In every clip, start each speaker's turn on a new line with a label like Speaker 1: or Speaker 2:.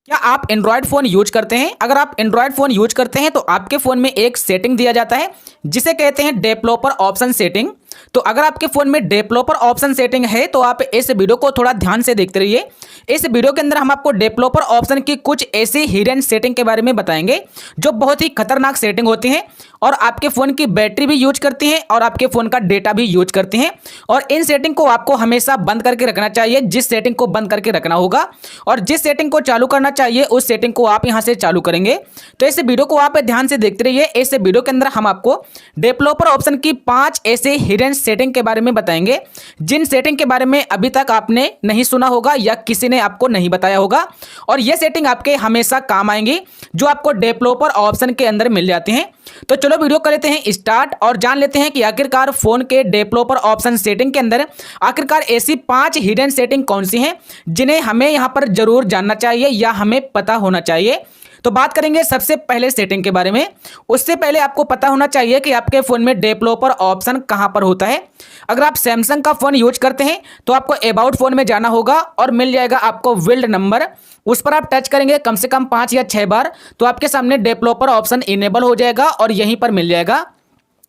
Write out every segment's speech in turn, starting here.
Speaker 1: क्या आप Android phone use करते हैं? अगर आप एंड्रॉयड फ़ोन यूज करते हैं तो आपके फ़ोन में एक सेटिंग दिया जाता है जिसे कहते हैं डेवलपर ऑप्शन सेटिंग। तो अगर आपके फ़ोन में डेवलपर ऑप्शन सेटिंग है तो आप इस वीडियो को थोड़ा ध्यान से देखते रहिए। इस वीडियो के अंदर हम आपको डेवलपर ऑप्शन की कुछ ऐसी हिडन सेटिंग के बारे में बताएंगे जो बहुत ही खतरनाक सेटिंग होती हैं और आपके फ़ोन की बैटरी भी यूज करती हैं और आपके फ़ोन का डेटा भी यूज करती हैं। और इन सेटिंग को आपको हमेशा बंद करके रखना चाहिए। जिस सेटिंग को बंद करके रखना होगा और जिस सेटिंग को चालू करना चाहिए उस सेटिंग को आप यहां से चालू करेंगे। तो इस वीडियो को आप ध्यान से देखते रहिए। इस वीडियो के अंदर हम आपको डेवलपर ऑप्शन की 5 ऐसे हिडन सेटिंग के बारे में बताएंगे जिन सेटिंग के बारे में अभी तक आपने नहीं सुना होगा या किसी ने आपको नहीं बताया होगा। और ये सेटिंग आपके हमेशा काम आएंगी जो आपको डेवलपर ऑप्शन के अंदर मिल जाती हैं। तो चलो वीडियो कर लेते हैं स्टार्ट और जान लेते हैं कि आखिरकार फोन के डेवलपर ऑप्शन सेटिंग के अंदर आखिरकार ऐसी 5 हिडन सेटिंग कौन सी हैं जिन्हें हमें यहां पर जरूर जानना चाहिए या हमें पता होना चाहिए। तो बात करेंगे सबसे पहले सेटिंग के बारे में। उससे पहले आपको पता होना चाहिए कि आपके फ़ोन में डेवलपर ऑप्शन कहां पर होता है। अगर आप सैमसंग का फ़ोन यूज करते हैं तो आपको अबाउट फ़ोन में जाना होगा और मिल जाएगा आपको बिल्ड नंबर। उस पर आप टच करेंगे कम से कम 5 या 6 बार तो आपके सामने डेवलपर ऑप्शन इनेबल हो जाएगा और यहीं पर मिल जाएगा।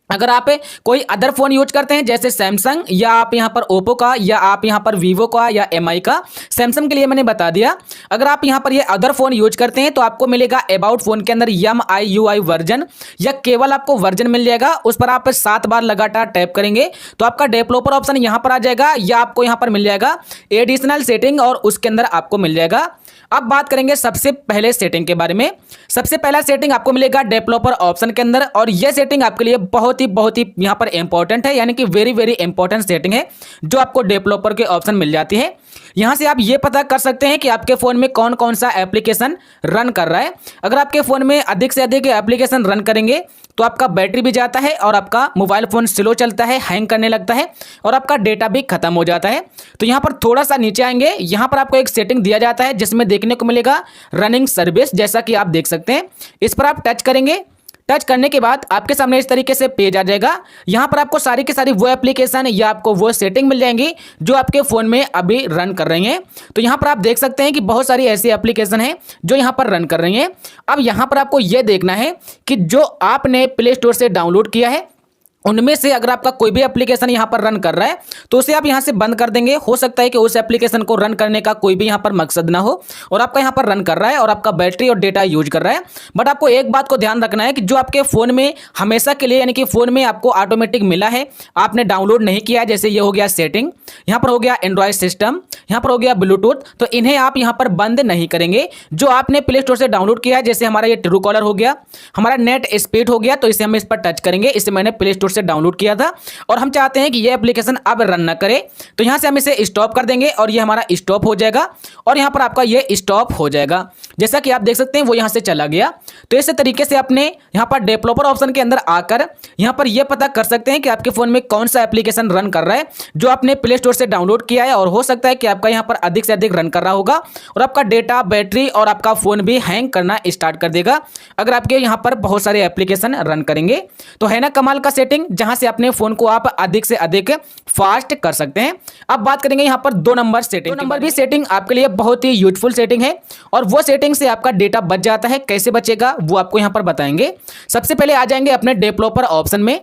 Speaker 1: अगर आप कोई अदर फोन यूज करते हैं जैसे सैमसंग या आप यहां पर ओप्पो का या आप यहां पर वीवो का या एमआई का, सैमसंग के लिए मैंने बता दिया। अगर आप यहां पर ये अदर फोन यूज करते हैं तो आपको मिलेगा अबाउट फोन के अंदर MIUI वर्जन या केवल आपको वर्जन मिल जाएगा। उस पर आप 7 बार लगातार टैप करेंगे तो आपका डेवलपर ऑप्शन यहां पर आ जाएगा या आपको यहां पर मिल जाएगा एडिशनल सेटिंग और उसके अंदर आपको मिल जाएगा। अब बात करेंगे सबसे पहले सेटिंग के बारे में। सबसे पहला सेटिंग आपको मिलेगा डेवलपर ऑप्शन के अंदर और यह सेटिंग आपके लिए बहुत ही यहां पर इंपॉर्टेंट है, यानी कि वेरी इंपॉर्टेंट सेटिंग है जो आपको डेवलपर के ऑप्शन मिल जाती है। यहां से आप ये पता कर सकते हैं कि आपके फोन में कौन कौन सा एप्लीकेशन रन कर रहा है। अगर आपके फोन में अधिक से अधिक एप्लीकेशन रन करेंगे तो आपका बैटरी भी जाता है और आपका मोबाइल फोन स्लो चलता है, हैंग करने लगता है और आपका डेटा भी खत्म हो जाता है। तो यहाँ पर थोड़ा सा नीचे आएंगे, यहाँ पर आपको एक सेटिंग दिया जाता है जिसमें देखने को मिलेगा रनिंग सर्विस, जैसा कि आप देख सकते हैं। इस पर आप टच करेंगे। टच करने के बाद आपके सामने इस तरीके से पेज आ जाएगा। यहां पर आपको सारी की सारी वो एप्लीकेशन या आपको वो सेटिंग मिल जाएंगी जो आपके फोन में अभी रन कर रही हैं। तो यहां पर आप देख सकते हैं कि बहुत सारी ऐसी एप्लीकेशन हैं जो यहां पर रन कर रही हैं। अब यहां पर आपको यह देखना है कि जो आपने प्ले स्टोर से डाउनलोड किया है उनमें से अगर आपका कोई भी एप्लीकेशन यहां पर रन कर रहा है तो उसे आप यहां से बंद कर देंगे। हो सकता है कि उस एप्लीकेशन को रन करने का कोई भी यहां पर मकसद ना हो और आपका यहां पर रन कर रहा है और आपका बैटरी और डेटा यूज कर रहा है। बट आपको एक बात को ध्यान रखना है कि जो आपके फोन में हमेशा के लिए, यानी कि फोन में आपको ऑटोमेटिक मिला है, आपने डाउनलोड नहीं किया है, जैसे ये हो गया सेटिंग, यहां पर हो गया एंड्रॉयड सिस्टम, यहां पर हो गया ब्लूटूथ, तो इन्हें आप यहां पर बंद नहीं करेंगे। जो आपने प्ले स्टोर से डाउनलोड किया है, जैसे हमारा ये ट्रू कॉलर हो गया, हमारा नेट स्पीड हो गया, तो इसे हम इस पर टच करेंगे। इसे मैंने प्ले स्टोर से डाउनलोड किया था और हम चाहते हैं कि ये एप्लीकेशन अब रन ना करे, तो यहां से हम इसे स्टॉप कर देंगे और ये हमारा स्टॉप हो जाएगा और यहां पर आपका ये स्टॉप हो जाएगा। जैसा कि आप देख सकते हैं वो यहां से चला गया। तो इस तरीके से अपने यहां पर डेवलपर ऑप्शन के अंदर आकर यहां पर यह पता कर सकते हैं कि आपके फोन में कौन सा एप्लीकेशन रन कर रहा है जो आपने प्ले स्टोर से डाउनलोड किया है। और हो सकता है कि आपका यहां पर अधिक से अधिक रन कर रहा होगा और आपका डेटा, बैटरी और आपका फोन भी हैंग करना स्टार्ट कर देगा अगर आपके यहां पर बहुत सारे एप्लीकेशन रन करेंगे। तो है ना कमाल का सेटिंग, जहां से अपने फोन को आप अधिक से अधिक फास्ट कर सकते हैं। अब बात करेंगे यहां पर 2 नंबर सेटिंग। 2 नंबर भी सेटिंग आपके लिए बहुत ही यूजफुल सेटिंग है और वो सेटिंग से आपका डेटा बच जाता है। कैसे बचेगा वो आपको यहां पर बताएंगे। सबसे पहले आ जाएंगे अपने डेवलपर ऑप्शन में।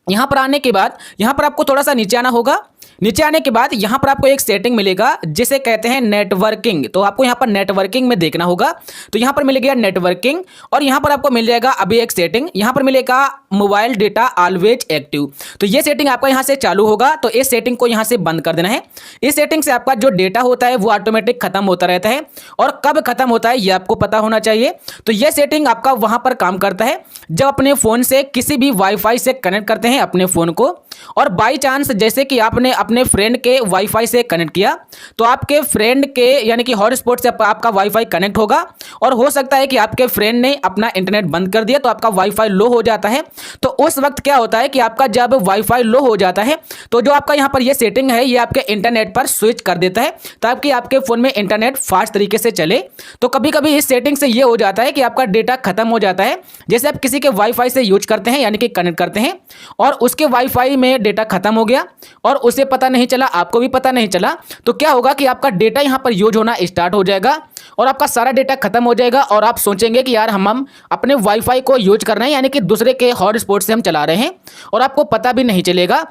Speaker 1: यहां पर आने के बाद यहां पर आपको थोड़ा सा नीचे आना होगा। नीचे आने के बाद यहां पर आपको एक सेटिंग मिलेगा जिसे कहते हैं नेटवर्किंग। तो आपको यहां पर नेटवर्किंग में देखना होगा। तो यहां पर मिल गया नेटवर्किंग और यहां पर आपको मिल जाएगा अभी एक सेटिंग, यहां पर मिलेगा मोबाइल डेटा ऑलवेज एक्टिव। तो ये सेटिंग आपका यहां से चालू होगा, तो इस सेटिंग को यहां से बंद कर देना है। इस सेटिंग से आपका जो डेटा होता है वो ऑटोमेटिक खत्म होता रहता है और कब खत्म होता है ये आपको पता होना चाहिए। तो यह सेटिंग आपका वहां पर काम करता है जब अपने फोन से किसी भी वाईफाई से कनेक्ट करते हैं अपने फोन को और बाई चांस जैसे कि आपने अपने फ्रेंड के वाईफाई से कनेक्ट किया तो आपके फ्रेंड के यानी कि हॉटस्पॉट से आपका वाईफाई कनेक्ट होगा और हो सकता है कि आपके फ्रेंड ने अपना इंटरनेट बंद कर दिया तो आपका वाईफाई लो हो जाता है। तो उस वक्त क्या होता है कि आपका जब वाईफाई लो हो जाता है तो जो आपका यहाँ पर ये सेटिंग है ये आपके इंटरनेट पर स्विच कर देता है ताकि आपके फोन में इंटरनेट फास्ट तरीके से चले। तो कभी कभी इस सेटिंग से ये हो जाता है कि आपका डेटा खत्म हो जाता है। जैसे आप किसी के वाईफाई से यूज करते हैं यानी कि कनेक्ट करते हैं और उसके वाईफाई में डेटा खत्म हो गया और उसे पता पता नहीं चला, आपको भी पता नहीं चला, तो क्या होगा कि आपका डेटा यहाँ पर यूज होना स्टार्ट हो जाएगा और आपका सारा डेटा खत्म हो जाएगा और आप सोचेंगे कि यार हम अपने वाईफाई को यूज कर रहे हैं, यानी कि दूसरे के हॉटस्पॉट से हम चला रहे हैं और आपको पता भी नहीं चलेगा।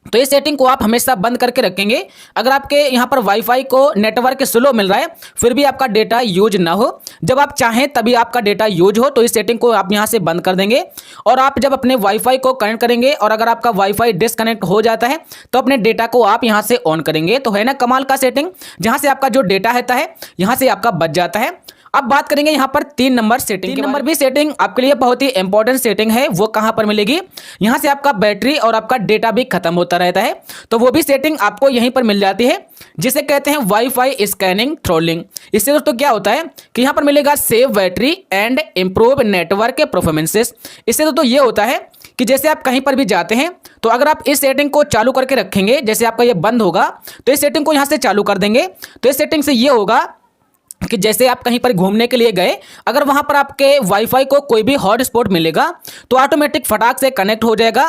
Speaker 1: तो ये सेटिंग को आप हमेशा बंद करके रखेंगे। अगर आपके यहाँ पर वाईफाई को नेटवर्क स्लो मिल रहा है फिर भी आपका डेटा यूज ना हो, जब आप चाहें तभी आपका डेटा यूज हो, तो इस सेटिंग को आप यहाँ से बंद कर देंगे। और आप जब अपने वाईफाई को कनेक्ट करेंगे और अगर आपका वाईफाई डिसकनेक्ट हो जाता है तो अपने डेटा को आप यहाँ से ऑन करेंगे। तो है ना कमाल का सेटिंग, जहाँ से आपका जो डेटा रहता है यहाँ से आपका बच जाता है। अब बात करेंगे यहाँ पर 3 नंबर सेटिंग। 3 नंबर भी सेटिंग आपके लिए बहुत ही इंपॉर्टेंट सेटिंग है। वो कहाँ पर मिलेगी? यहाँ से आपका बैटरी और आपका डेटा भी खत्म होता रहता है, तो वो भी सेटिंग आपको यहीं पर मिल जाती है, जिसे कहते हैं वाईफाई स्कैनिंग थ्रॉटलिंग। इससे दोस्तों क्या होता है कि यहाँ पर मिलेगा save battery and improve network performances. इससे दोस्तों ये होता है कि जैसे आप कहीं पर भी जाते हैं तो अगर आप इस सेटिंग को चालू करके रखेंगे, जैसे आपका ये बंद होगा तो इस सेटिंग को यहाँ से चालू कर देंगे, तो इस सेटिंग से ये होगा कि जैसे आप कहीं पर घूमने के लिए गए, अगर वहां पर आपके वाईफाई को कोई भी हॉटस्पॉट मिलेगा तो ऑटोमेटिक फटाक से कनेक्ट हो जाएगा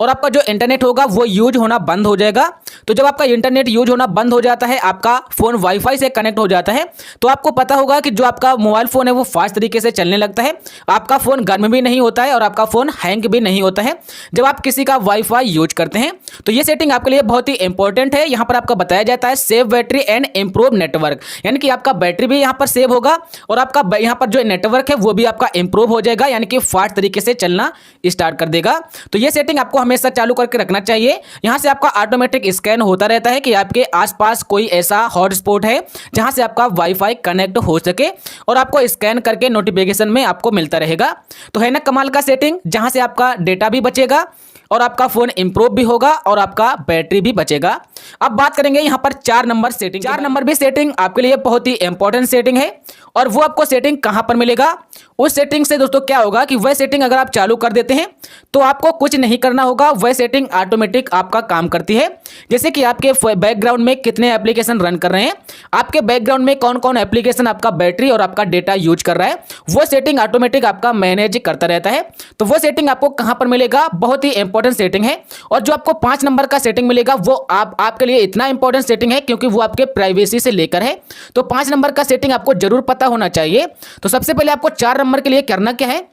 Speaker 1: और आपका जो इंटरनेट होगा वो यूज होना बंद हो जाएगा। तो जब आपका इंटरनेट यूज होना बंद हो जाता है, आपका फ़ोन वाईफाई से कनेक्ट हो जाता है, तो आपको पता होगा कि जो आपका मोबाइल फ़ोन है वो फास्ट तरीके से चलने लगता है, आपका फ़ोन गर्म भी नहीं होता है और आपका फ़ोन हैंग भी नहीं होता है जब आप किसी का वाईफाई यूज करते हैं। तो ये सेटिंग आपके लिए बहुत ही इंपॉर्टेंट है। यहाँ पर आपका बताया जाता है save battery and improve network, यानी कि आपका बैटरी भी यहाँ पर सेव होगा और आपका यहाँ पर जो नेटवर्क है वो भी आपका इंप्रूव हो जाएगा, यानी कि फास्ट तरीके से चलना स्टार्ट कर देगा। तो ये सेटिंग आपको हमेशा चालू करके रखना चाहिए। यहाँ से आपका ऑटोमेटिक स्कैन होता रहता है कि आपके आसपास कोई ऐसा हॉटस्पॉट है जहाँ से आपका वाईफाई कनेक्ट हो सके और आपको स्कैन करके नोटिफिकेशन में आपको मिलता रहेगा। तो है ना कमाल का सेटिंग, जहाँ से आपका डेटा भी बचेगा और आपका फोन इंप्रूव भी होगा और आपका बैटरी भी बचेगा। अब बात करेंगे यहाँ पर 4 नंबर सेटिंग। 4 नंबर भी सेटिंग आपके लिए बहुत ही इंपॉर्टेंट सेटिंग है और वो आपको सेटिंग कहाँ पर मिलेगा? उस सेटिंग से दोस्तों क्या होगा कि वह सेटिंग अगर आप चालू कर देते हैं तो आपको कुछ नहीं करना होगा, वह सेटिंग ऑटोमेटिक आपका काम करती है। जैसे कि आपके बैकग्राउंड में कितने एप्लीकेशन रन कर रहे हैं, आपके बैकग्राउंड में कौन कौन एप्लीकेशन आपका बैटरी और आपका डेटा यूज कर रहा है, वो सेटिंग ऑटोमेटिक आपका मैनेज करता रहता है। तो वो सेटिंग आपको कहाँ पर मिलेगा? बहुत ही इंपॉर्टेंट सेटिंग है। और जो आपको 5 नंबर का सेटिंग मिलेगा वो आपके लिए इतना इंपॉर्टेंट सेटिंग है क्योंकि वो आपके प्राइवेसी से लेकर है। तो 5 नंबर का सेटिंग आपको जरूर पता होना चाहिए। तो सबसे पहले आपको 4 नंबर के लिए करना क्या है,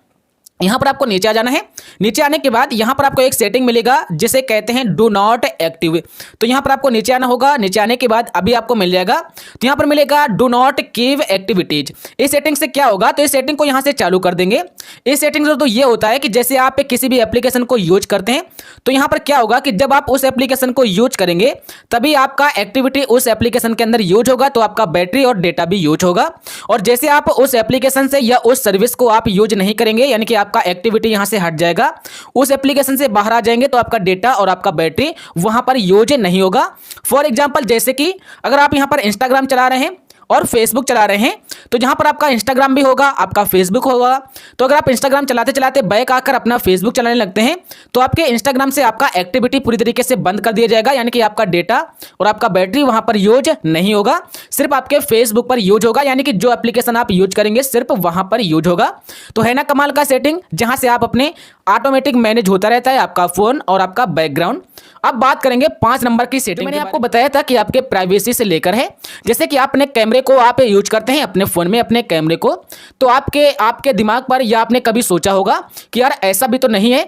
Speaker 1: यहां पर आपको नीचे आ जाना है। नीचे आने के बाद यहां पर आपको एक सेटिंग मिलेगा जिसे कहते हैं डू नॉट एक्टिव। तो यहां पर आपको नीचे आना होगा। नीचे आने के बाद अभी आपको मिल जाएगा, तो यहां पर मिलेगा डू नॉट कीप एक्टिविटीज। इस सेटिंग से क्या होगा, तो इस सेटिंग को यहां से चालू कर देंगे। इस सेटिंग से तो ये होता है कि जैसे आप किसी भी एप्लीकेशन को यूज करते हैं तो यहां पर क्या होगा कि जब आप उस एप्लीकेशन को यूज करेंगे तभी आपका एक्टिविटी उस एप्लीकेशन के अंदर यूज होगा, तो आपका बैटरी और डेटा भी यूज होगा। और जैसे आप उस एप्लीकेशन से या उस सर्विस को आप यूज नहीं करेंगे, यानी कि आपका एक्टिविटी यहां से हट जाएगा, उस एप्लीकेशन से बाहर आ जाएंगे, तो आपका डेटा और आपका बैटरी वहां पर यूज नहीं होगा। फॉर एग्जांपल जैसे कि अगर आप यहां पर इंस्टाग्राम चला रहे हैं और फेसबुक चला रहे हैं, तो जहां पर आपका इंस्टाग्राम भी होगा, आपका फेसबुक होगा। तो अगर आप इंस्टाग्राम चलाते चलाते बैक आकर अपना फेसबुक चलाने लगते हैं तो आपके इंस्टाग्राम से आपका एक्टिविटी पूरी तरीके से बंद कर दिया जाएगा, यानी कि आपका डेटा और आपका बैटरी वहां पर यूज नहीं होगा, सिर्फ आपके फेसबुक पर यूज होगा, यानी कि जो एप्लीकेशन आप यूज करेंगे सिर्फ वहां पर यूज होगा। तो है ना कमाल का सेटिंग, जहां से आप अपने ऑटोमेटिक मैनेज होता रहता है आपका फोन और आपका बैकग्राउंड। अब बात करेंगे 5 नंबर की सेटिंग। मैंने आपको बताया था कि आपके प्राइवेसी से लेकर है, जैसे कि आप अपने कैमरे को आप यूज करते हैं अपने फोन में, अपने कैमरे को, तो आपके दिमाग पर या आपने कभी सोचा होगा कि यार ऐसा भी तो नहीं है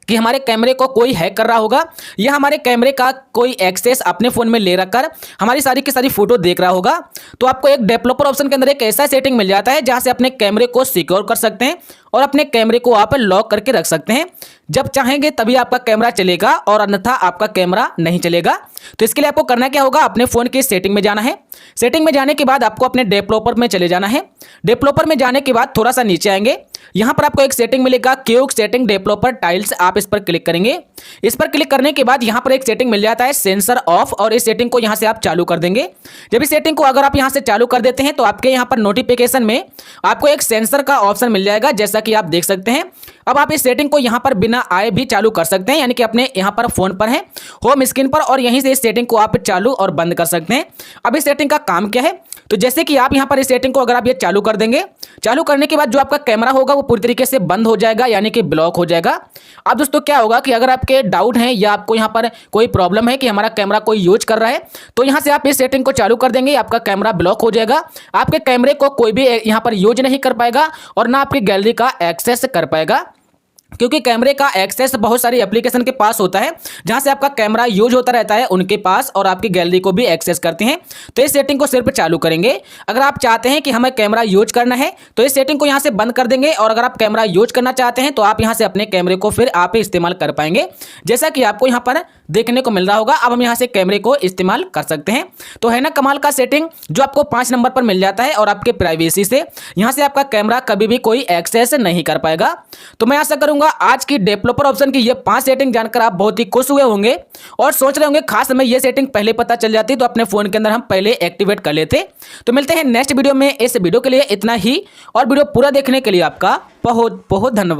Speaker 1: कि हमारे कैमरे को कोई हैक कर रहा होगा या हमारे कैमरे का कोई एक्सेस अपने फ़ोन में ले रखकर हमारी सारी की सारी फोटो देख रहा होगा। तो आपको एक डेवलपर ऑप्शन के अंदर एक ऐसा सेटिंग मिल जाता है जहां से अपने कैमरे को सिक्योर कर सकते हैं और अपने कैमरे को आप लॉक करके रख सकते हैं। जब चाहेंगे तभी आपका कैमरा चलेगा और अन्यथा आपका कैमरा नहीं चलेगा। तो इसके लिए आपको करना क्या होगा, अपने फ़ोन की सेटिंग में जाना है। सेटिंग में जाने के बाद आपको अपने डेवलपर में चले जाना है। डेवलपर में जाने के बाद थोड़ा सा नीचे आएंगे, यहां पर आपको एक सेटिंग मिलेगा क्विक सेटिंग डेवलपर टाइल्स, आप इस पर क्लिक करेंगे। इस पर क्लिक करने के बाद यहां पर एक सेटिंग मिल जाता है सेंसर ऑफ, और इस सेटिंग को यहां से आप चालू कर देंगे। जब इस सेटिंग को अगर आप यहां से चालू कर देते हैं तो आपके यहां पर नोटिफिकेशन में आपको एक सेंसर का ऑप्शन मिल जाएगा, जैसा कि आप देख सकते हैं। अब आप इस सेटिंग को यहां पर बिना आए भी चालू कर सकते हैं, यानी कि अपने यहां पर फोन पर है होम स्क्रीन पर और यहीं से इस सेटिंग को आप चालू और बंद कर सकते हैं। अब इस सेटिंग का काम क्या है, तो जैसे कि आप यहाँ पर इस सेटिंग को अगर आप ये चालू कर देंगे, चालू करने के बाद जो आपका कैमरा होगा वो पूरी तरीके से बंद हो जाएगा, यानी कि ब्लॉक हो जाएगा। अब दोस्तों क्या होगा कि अगर आपके डाउट हैं या आपको यहाँ पर कोई प्रॉब्लम है कि हमारा कैमरा कोई यूज कर रहा है, तो यहाँ से आप इस सेटिंग को चालू कर देंगे, आपका कैमरा ब्लॉक हो जाएगा। आपके कैमरे को कोई भी यहाँ पर यूज नहीं कर पाएगा और ना आपकी गैलरी का एक्सेस कर पाएगा, क्योंकि कैमरे का एक्सेस बहुत सारी एप्लीकेशन के पास होता है, जहां से आपका कैमरा यूज होता रहता है उनके पास, और आपकी गैलरी को भी एक्सेस करते हैं। तो इस सेटिंग को सिर्फ चालू करेंगे। अगर आप चाहते हैं कि हमें कैमरा यूज करना है तो इस सेटिंग को यहां से बंद कर देंगे, और अगर आप कैमरा यूज करना चाहते हैं तो आप यहां से अपने कैमरे को फिर आप इस्तेमाल कर पाएंगे, जैसा कि आपको यहां पर देखने को मिल रहा होगा। अब हम यहां से कैमरे को इस्तेमाल कर सकते हैं। तो है ना कमाल का सेटिंग, जो आपको 5 नंबर पर मिल जाता है, और आपके प्राइवेसी से यहां से आपका कैमरा कभी भी कोई एक्सेस नहीं कर पाएगा। तो मैं आशा करूंगा आज की डेवलपर ऑप्शन की ये 5 सेटिंग जानकर आप बहुत ही खुश हुए होंगे और सोच रहे होंगे खास हमें ये सेटिंग पहले पता चल जाती तो अपने फोन के अंदर हम पहले एक्टिवेट कर लेते। तो मिलते हैं नेक्स्ट वीडियो में। इस वीडियो के लिए इतना ही, और वीडियो पूरा देखने के लिए आपका बहुत बहुत धन्यवाद।